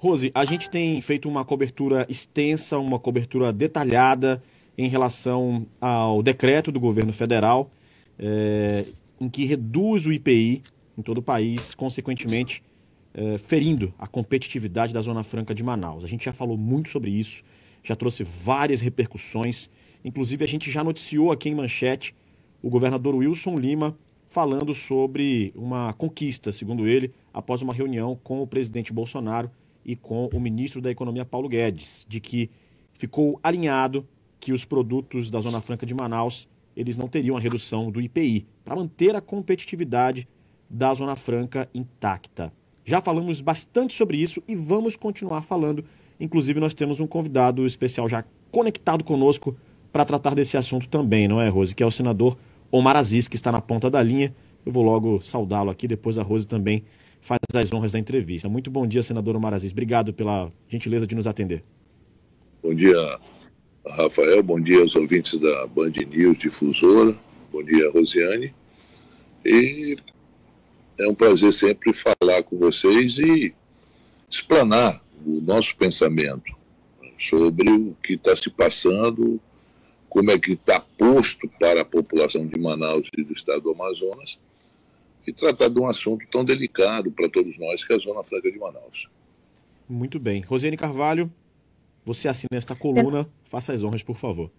Rose, a gente tem feito uma cobertura extensa, uma cobertura detalhada em relação ao decreto do governo federal, em que reduz o IPI em todo o país, consequentemente ferindo a competitividade da Zona Franca de Manaus. A gente já falou muito sobre isso, já trouxe várias repercussões, inclusive a gente já noticiou aqui em manchete o governador Wilson Lima falando sobre uma conquista, segundo ele, após uma reunião com o presidente Bolsonaro e com o ministro da Economia, Paulo Guedes, de que ficou alinhado que os produtos da Zona Franca de Manaus eles não teriam a redução do IPI, para manter a competitividade da Zona Franca intacta. Já falamos bastante sobre isso e vamos continuar falando. Inclusive, nós temos um convidado especial já conectado conosco para tratar desse assunto também, não é, Rose? Que é o senador Omar Aziz, que está na ponta da linha. Eu vou logo saudá-lo aqui, depois a Rose também faz as honras da entrevista. Muito bom dia, senador Omar Aziz. Obrigado pela gentileza de nos atender. Bom dia, Rafael. Bom dia aos ouvintes da Band News Difusora. Bom dia, Rosiane. E é um prazer sempre falar com vocês e explanar o nosso pensamento sobre o que está se passando, como é que está posto para a população de Manaus e do estado do Amazonas, e tratar de um assunto tão delicado para todos nós, que é a Zona Franca de Manaus. Muito bem. Rosiane Carvalho, você assina esta coluna, faça as honras, por favor.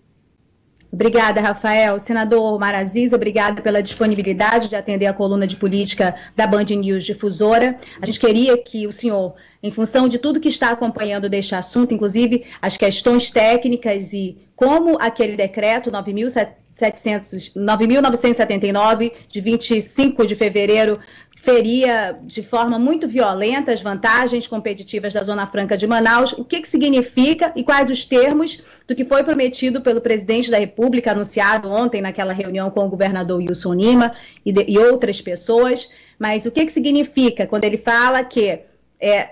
Obrigada, Rafael. Senador Omar Aziz, obrigada pela disponibilidade de atender a coluna de política da Band News Difusora. A gente queria que o senhor, em função de tudo que está acompanhando deste assunto, inclusive as questões técnicas e como aquele decreto 9.979, de 25 de fevereiro, feria de forma muito violenta as vantagens competitivas da Zona Franca de Manaus, o que significa e quais os termos do que foi prometido pelo presidente da República, anunciado ontem naquela reunião com o governador Wilson Lima e outras pessoas, mas o que significa quando ele fala que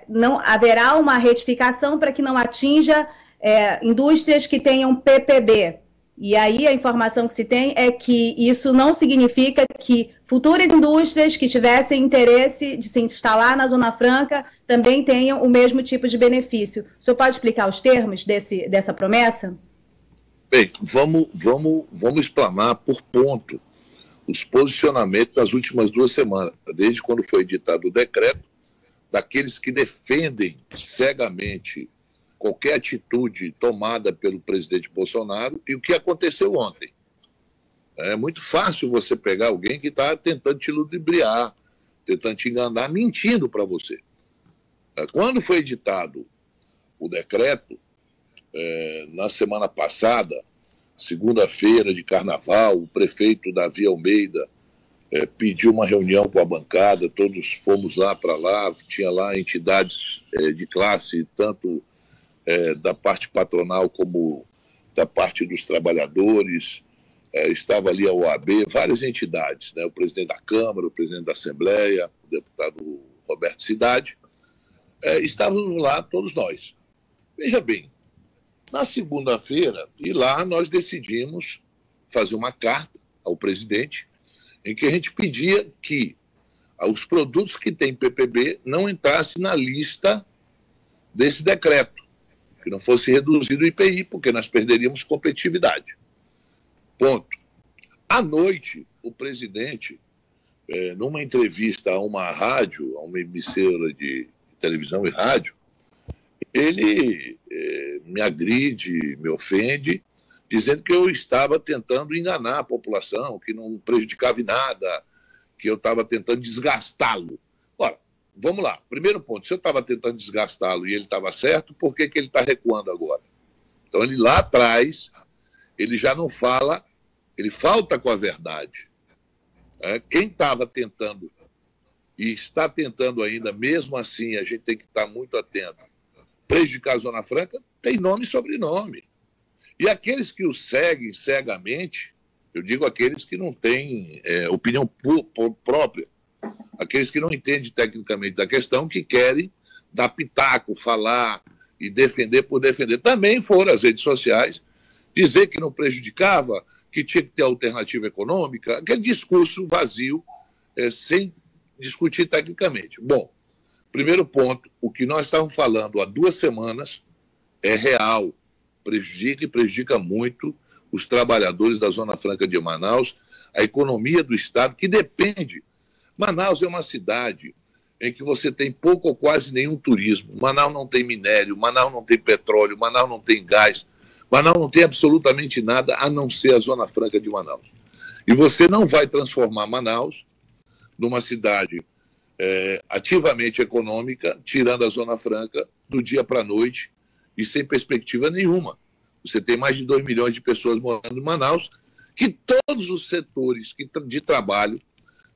não haverá uma retificação para que não atinja indústrias que tenham PPB. E aí a informação que se tem é que isso não significa que futuras indústrias que tivessem interesse de se instalar na Zona Franca também tenham o mesmo tipo de benefício. O senhor pode explicar os termos dessa promessa? Bem, vamos explanar por ponto os posicionamentos das últimas 2 semanas, desde quando foi editado o decreto, daqueles que defendem cegamente qualquer atitude tomada pelo presidente Bolsonaro e o que aconteceu ontem. É muito fácil você pegar alguém que está tentando te ludibriar, tentando te enganar, mentindo para você. Quando foi editado o decreto, na semana passada, segunda-feira de carnaval, o prefeito Davi Almeida pediu uma reunião com a bancada, todos fomos lá para lá, tinha lá entidades de classe, tanto da parte patronal como da parte dos trabalhadores, estava ali a OAB, várias entidades, né? O presidente da Câmara, o presidente da Assembleia, o deputado Roberto Cidade, estávamos lá todos nós. Veja bem, na segunda-feira, e lá nós decidimos fazer uma carta ao presidente em que a gente pedia que os produtos que têm PPB não entrassem na lista desse decreto, que não fosse reduzido o IPI, porque nós perderíamos competitividade. Ponto. À noite, o presidente, numa entrevista a uma rádio, a uma emissora de televisão e rádio, ele me agride, me ofende, dizendo que eu estava tentando enganar a população, que não prejudicava em nada, que eu estava tentando desgastá-lo. Ora, vamos lá. Primeiro ponto, se eu estava tentando desgastá-lo e ele estava certo, por que ele está recuando agora? Então, ele lá atrás, ele já não fala, ele falta com a verdade. Quem estava tentando e está tentando ainda, mesmo assim, a gente tem que estar muito atento, prejudicar a Zona Franca, tem nome e sobrenome. E aqueles que o seguem cegamente, eu digo aqueles que não têm opinião própria, aqueles que não entendem tecnicamente da questão, que querem dar pitaco, falar e defender por defender. Também foram às redes sociais dizer que não prejudicava, que tinha que ter alternativa econômica, aquele discurso vazio, sem discutir tecnicamente. Bom, Primeiro ponto, o que nós estávamos falando há 2 semanas é real, prejudica e prejudica muito os trabalhadores da Zona Franca de Manaus, a economia do Estado, que depende. Manaus é uma cidade em que você tem pouco ou quase nenhum turismo. Manaus não tem minério, Manaus não tem petróleo, Manaus não tem gás, Manaus não tem absolutamente nada a não ser a Zona Franca de Manaus. E você não vai transformar Manaus numa cidade ativamente econômica, tirando a Zona Franca, do dia para a noite e sem perspectiva nenhuma. Você tem mais de 2 milhões de pessoas morando em Manaus, que todos os setores de trabalho,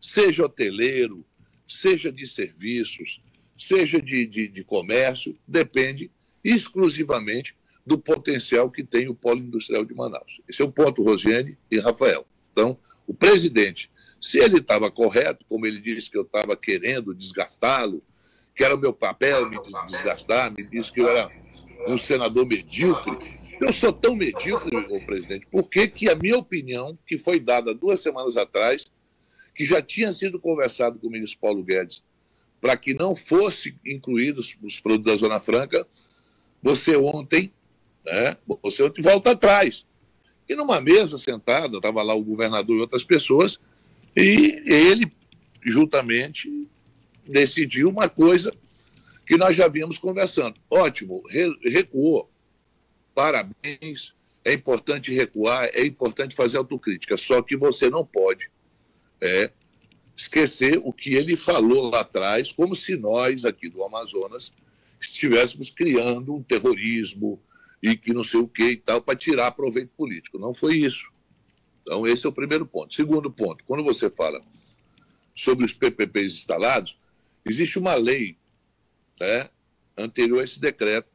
seja hoteleiro, seja de serviços, seja de comércio, depende exclusivamente do potencial que tem o polo industrial de Manaus. Esse é o ponto, Rosiane e Rafael. Então, o presidente, se ele estava correto, como ele disse que eu estava querendo desgastá-lo, que era o meu papel me desgastar, me disse que eu era um senador medíocre. Eu sou tão medíocre, ô presidente, porque que a minha opinião, que foi dada 2 semanas atrás, que já tinha sido conversado com o ministro Paulo Guedes, para que não fosse incluídos os produtos da Zona Franca, você ontem volta atrás. E numa mesa sentada, estava lá o governador e outras pessoas, e ele, juntamente, decidiu uma coisa que nós já vínhamos conversando. Ótimo, recuou. Parabéns, é importante recuar, é importante fazer autocrítica, só que você não pode esquecer o que ele falou lá atrás, como se nós, aqui do Amazonas, estivéssemos criando um terrorismo e que não sei o que e tal, para tirar proveito político. Não foi isso. Então, esse é o primeiro ponto. Segundo ponto, quando você fala sobre os PPPs instalados, existe uma lei anterior a esse decreto,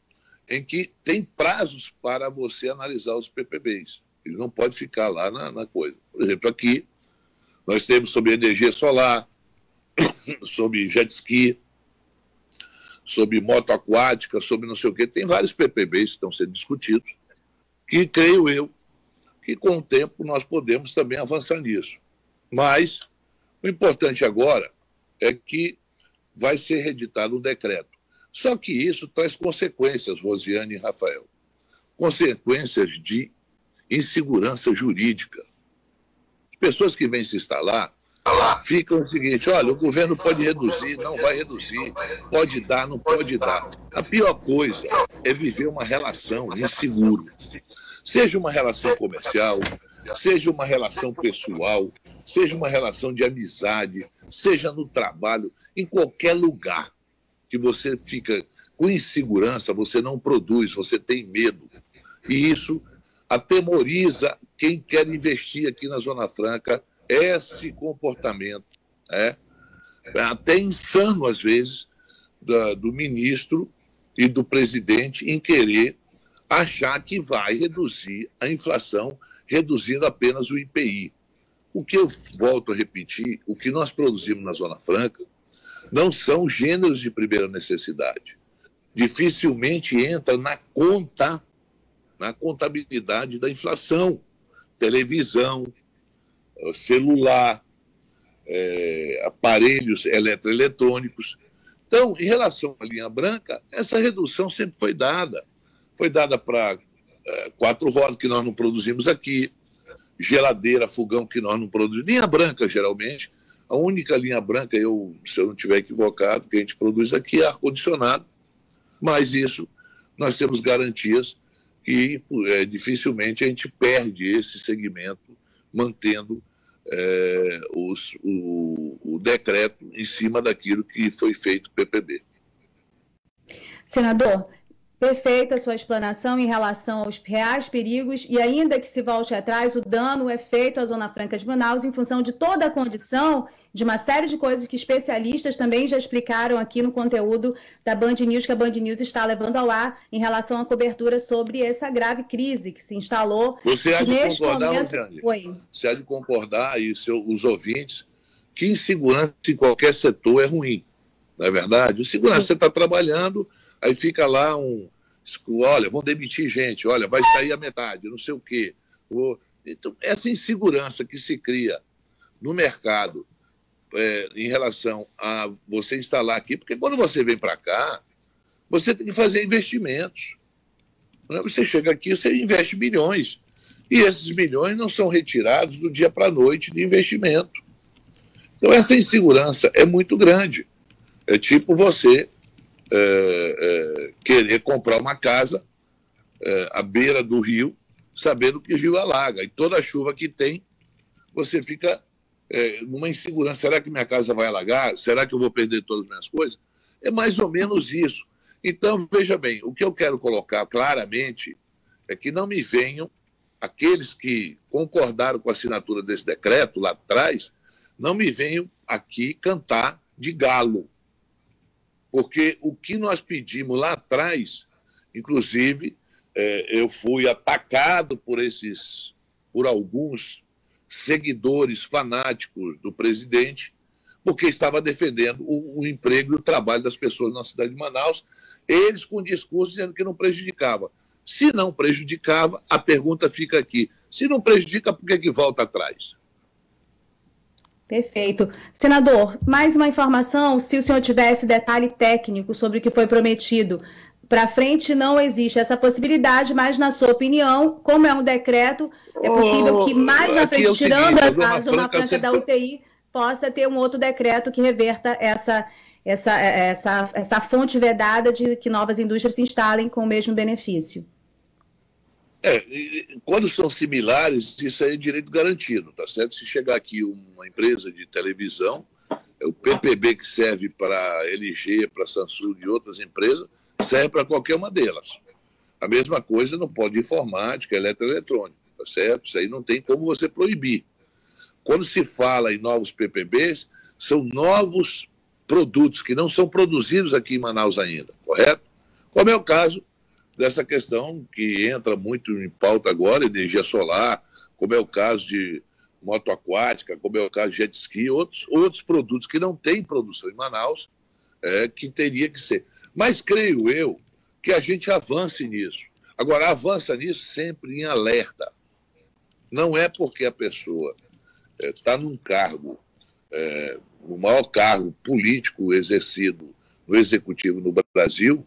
em que tem prazos para você analisar os PPPs. Ele não pode ficar lá na coisa. Por exemplo, aqui, nós temos sobre energia solar, sobre jet ski, sobre moto aquática, sobre não sei o quê. Tem vários PPPs que estão sendo discutidos, que creio eu que com o tempo nós podemos também avançar nisso. Mas o importante agora é que vai ser reeditado um decreto. Só que isso traz consequências, Rosiane e Rafael. Consequências de insegurança jurídica. As pessoas que vêm se instalar ficam o seguinte: olha, o governo pode reduzir, não vai reduzir, pode dar, não pode dar. A pior coisa é viver uma relação insegura. Seja uma relação comercial, seja uma relação pessoal, seja uma relação de amizade, seja no trabalho, em qualquer lugar que você fica com insegurança, você não produz, você tem medo. E isso atemoriza quem quer investir aqui na Zona Franca, esse comportamento, até insano às vezes, do ministro e do presidente em querer achar que vai reduzir a inflação, reduzindo apenas o IPI. O que eu volto a repetir, o que nós produzimos na Zona Franca não são gêneros de primeira necessidade. Dificilmente entra na contabilidade da inflação. Televisão, celular, aparelhos eletroeletrônicos. Então, em relação à linha branca, essa redução sempre foi dada. Foi dada para 4 rodas, que nós não produzimos aqui, geladeira, fogão, que nós não produzimos. Linha branca, geralmente, a única linha branca, se eu não estiver equivocado, que a gente produz aqui é ar-condicionado, mas isso nós temos garantias que dificilmente a gente perde esse segmento, mantendo o decreto em cima daquilo que foi feito PPB. Senador, perfeita a sua explanação em relação aos reais perigos e ainda que se volte atrás, o dano é feito à Zona Franca de Manaus em função de toda a condição de uma série de coisas que especialistas também já explicaram aqui no conteúdo da Band News, que a Band News está levando ao ar em relação à cobertura sobre essa grave crise que se instalou. Você há de concordar, Rosiane? Você há de concordar, e os ouvintes, que insegurança em qualquer setor é ruim, não é verdade? O segurança, você está trabalhando, aí fica lá olha, vão demitir gente, olha, vai sair a metade, não sei o quê. Então, essa insegurança que se cria no mercado em relação a você instalar aqui, porque quando você vem para cá, você tem que fazer investimentos. Você chega aqui, você investe milhões. E esses milhões não são retirados do dia para a noite de investimento. Então, essa insegurança é muito grande. É tipo você querer comprar uma casa à beira do rio, sabendo que o rio alaga. E toda a chuva que tem, você fica numa insegurança. Será que minha casa vai alagar? Será que eu vou perder todas as minhas coisas? É mais ou menos isso. Então, veja bem, o que eu quero colocar claramente é que não me venham aqueles que concordaram com a assinatura desse decreto lá atrás, não me venham aqui cantar de galo. Porque o que nós pedimos lá atrás, inclusive, eu fui atacado por alguns seguidores fanáticos do presidente, porque estava defendendo o emprego e o trabalho das pessoas na cidade de Manaus, eles com discurso dizendo que não prejudicava. Se não prejudicava, a pergunta fica aqui. Se não prejudica, por que volta atrás? Perfeito. Senador, mais uma informação, se o senhor tivesse detalhe técnico sobre o que foi prometido, para frente não existe essa possibilidade, mas na sua opinião, como é um decreto, é possível que mais na frente, tirando a Zona Franca da UTI, possa ter um outro decreto que reverta essa fonte vedada de que novas indústrias se instalem com o mesmo benefício. Quando são similares, isso é direito garantido, tá certo? Se chegar aqui uma empresa de televisão, o PPB que serve para LG, para Samsung e outras empresas, serve para qualquer uma delas. A mesma coisa no polo de informática, eletroeletrônica, tá certo? Isso aí não tem como você proibir. Quando se fala em novos PPBs, são novos produtos que não são produzidos aqui em Manaus ainda, correto? Como é o caso dessa questão que entra muito em pauta agora, energia solar, como é o caso de moto aquática, como é o caso de jet ski, outros produtos que não têm produção em Manaus, que teria que ser. Mas creio eu que a gente avance nisso. Agora, avança nisso sempre em alerta. Não é porque a pessoa está num cargo, o maior cargo político exercido no Executivo no Brasil,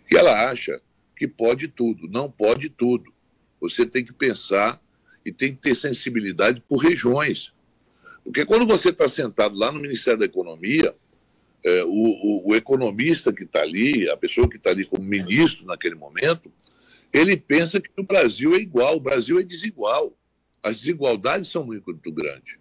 que ela acha que pode tudo. Não pode tudo. Você tem que pensar e tem que ter sensibilidade por regiões. Porque quando você está sentado lá no Ministério da Economia, o economista que está ali, a pessoa que está ali como ministro naquele momento, ele pensa que o Brasil é igual, o Brasil é desigual. As desigualdades são muito grandes.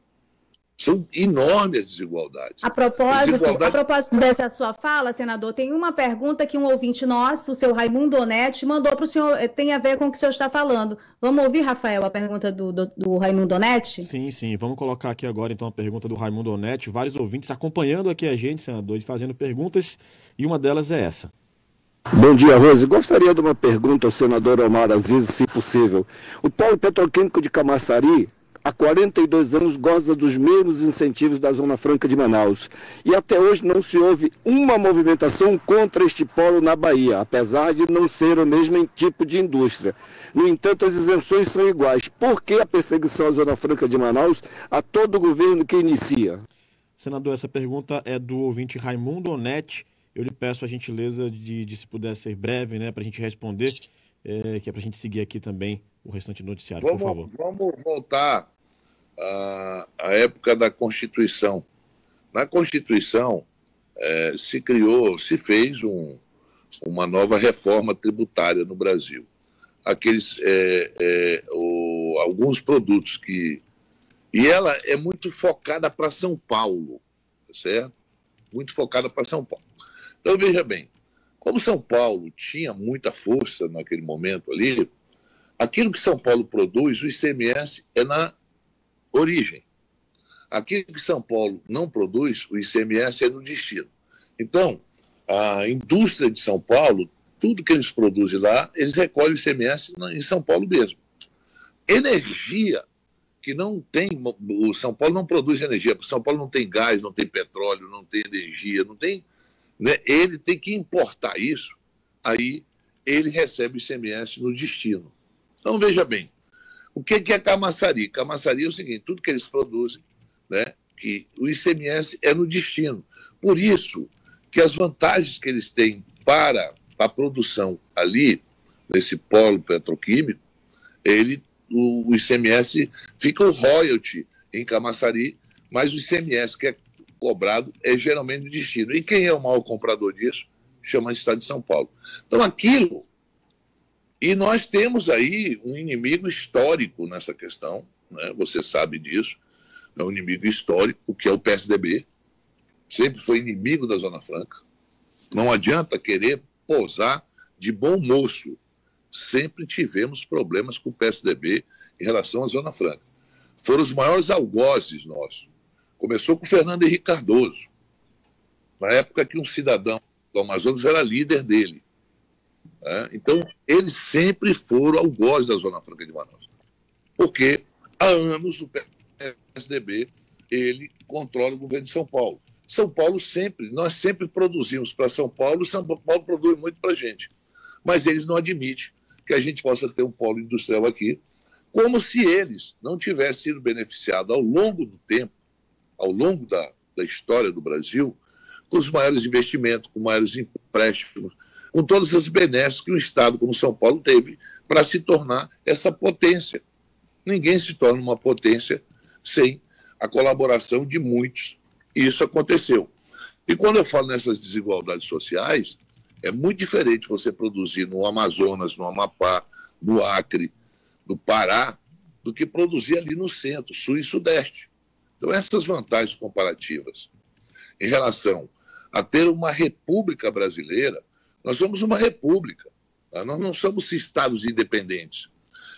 São enormes as desigualdades. A propósito dessa sua fala, senador, tem uma pergunta que um ouvinte nosso, o seu Raimundo Onetti, mandou para o senhor, tem a ver com o que o senhor está falando. Vamos ouvir, Rafael, a pergunta do Raimundo Onetti? Sim. Vamos colocar aqui agora, então, a pergunta do Raimundo Onetti. Vários ouvintes acompanhando aqui a gente, senador, e fazendo perguntas, e uma delas é essa. Bom dia, Rose. Gostaria de uma pergunta ao senador Omar Aziz, se possível. O polo petroquímico de Camaçari, há 42 anos, goza dos mesmos incentivos da Zona Franca de Manaus. E até hoje não se houve uma movimentação contra este polo na Bahia, apesar de não ser o mesmo tipo de indústria. No entanto, as isenções são iguais. Por que a perseguição à Zona Franca de Manaus a todo o governo que inicia? Senador, essa pergunta é do ouvinte Raimundo Onetti. Eu lhe peço a gentileza de se puder ser breve, né, para a gente responder, que é para a gente seguir aqui também o restante do noticiário, por favor. Vamos voltar à época da Constituição. Na Constituição se fez uma nova reforma tributária no Brasil. Alguns produtos que... E ela é muito focada para São Paulo, certo? Muito focada para São Paulo. Então, veja bem, como São Paulo tinha muita força naquele momento ali, aquilo que São Paulo produz, o ICMS é na origem. Aquilo que São Paulo não produz, o ICMS é no destino. Então, a indústria de São Paulo, tudo que eles produzem lá, eles recolhem o ICMS em São Paulo mesmo. Energia, que não tem... O São Paulo não produz energia, porque São Paulo não tem gás, não tem petróleo, não tem energia, não tem... Né? Ele tem que importar isso, aí ele recebe o ICMS no destino. Então, veja bem, o que é Camaçari? Camaçari é o seguinte, tudo que eles produzem, né, que o ICMS é no destino. Por isso que as vantagens que eles têm para a produção ali, nesse polo petroquímico, o ICMS fica o royalty em Camaçari, mas o ICMS que é cobrado é geralmente no destino. E quem é o maior comprador disso? Chama de Estado de São Paulo. Então, aquilo... E nós temos aí um inimigo histórico nessa questão, né? Você sabe disso. É um inimigo histórico, que é o PSDB. Sempre foi inimigo da Zona Franca. Não adianta querer posar de bom moço. Sempre tivemos problemas com o PSDB em relação à Zona Franca. Foram os maiores algozes nossos. Começou com o Fernando Henrique Cardoso, na época que um cidadão do Amazonas era líder dele. Então, eles sempre foram algozes da Zona Franca de Manaus. Porque há anos o PSDB ele controla o governo de São Paulo. São Paulo nós sempre produzimos para São Paulo, e São Paulo produz muito para a gente. Mas eles não admitem que a gente possa ter um polo industrial aqui, como se eles não tivessem sido beneficiados ao longo do tempo, ao longo da história do Brasil, com os maiores investimentos, com maiores empréstimos, com todas as benesses que um Estado como São Paulo teve para se tornar essa potência. Ninguém se torna uma potência sem a colaboração de muitos. E isso aconteceu. E quando eu falo nessas desigualdades sociais, é muito diferente você produzir no Amazonas, no Amapá, no Acre, no Pará, do que produzir ali no centro, sul e sudeste. Então, essas vantagens comparativas em relação a ter uma república brasileira, nós somos uma república, tá? Nós não somos estados independentes.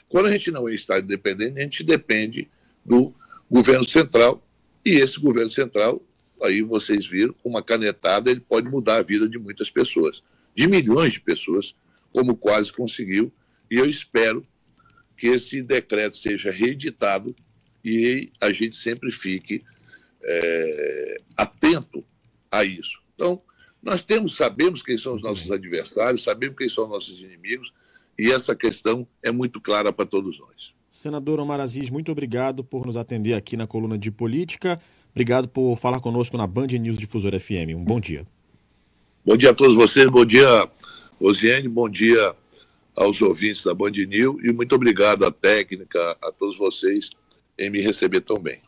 Quando a gente não é estado independente, a gente depende do governo central, e esse governo central, aí vocês viram, com uma canetada, ele pode mudar a vida de muitas pessoas, de milhões de pessoas, como quase conseguiu, e eu espero que esse decreto seja reeditado e a gente sempre fique atento a isso. Então, nós sabemos quem são os nossos adversários, sabemos quem são os nossos inimigos, e essa questão é muito clara para todos nós. Senador Omar Aziz, muito obrigado por nos atender aqui na coluna de política. Obrigado por falar conosco na Band News Difusora FM. Um bom dia. Bom dia a todos vocês, bom dia, Rosiane, bom dia aos ouvintes da Band News e muito obrigado à técnica, a todos vocês em me receber tão bem.